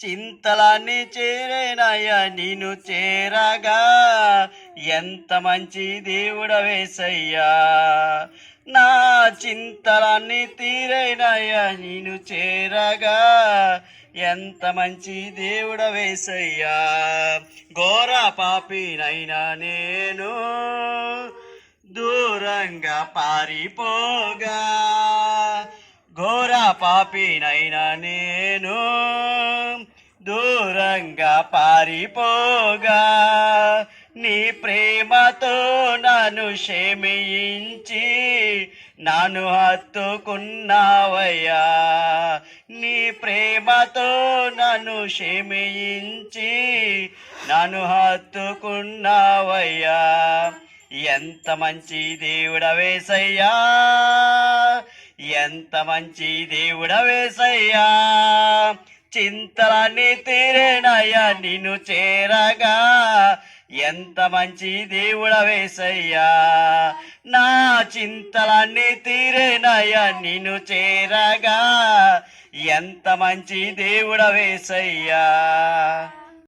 చింతలన్నీ చేరేనయ్యా నిన్ను చేరగా, ఎంత మంచి దేవుడవేసయ్యా. నా చింతలన్నీ తీరేనయ్యా నిన్ను చేరగా, ఎంత మంచి దేవుడవేసయ్యా. ఘోర పాపినైనా నేను దూరంగా పారిపోగా, ఘోర పాపినైనా నేను దూరంగా పారిపోగా, నీ ప్రేమతో నన్ను క్షమించి నన్ను హత్తుకున్నావయ్యా. నీ ప్రేమతో నన్ను క్షమించి నన్ను హత్తుకున్నావయ్యా. ఎంత మంచి దేవుడవేసయ్యా, ఎంత మంచి దేవుడవేసయ్యా. చింతలన్నీ తీరేనయ్యా నిన్ను చేరగా, ఎంత మంచి దేవుడవేసయ్యా. నా చింతలన్నీ తీరేనయ్యా నిన్ను చేరగా, ఎంత మంచి దేవుడవేసయ్యా.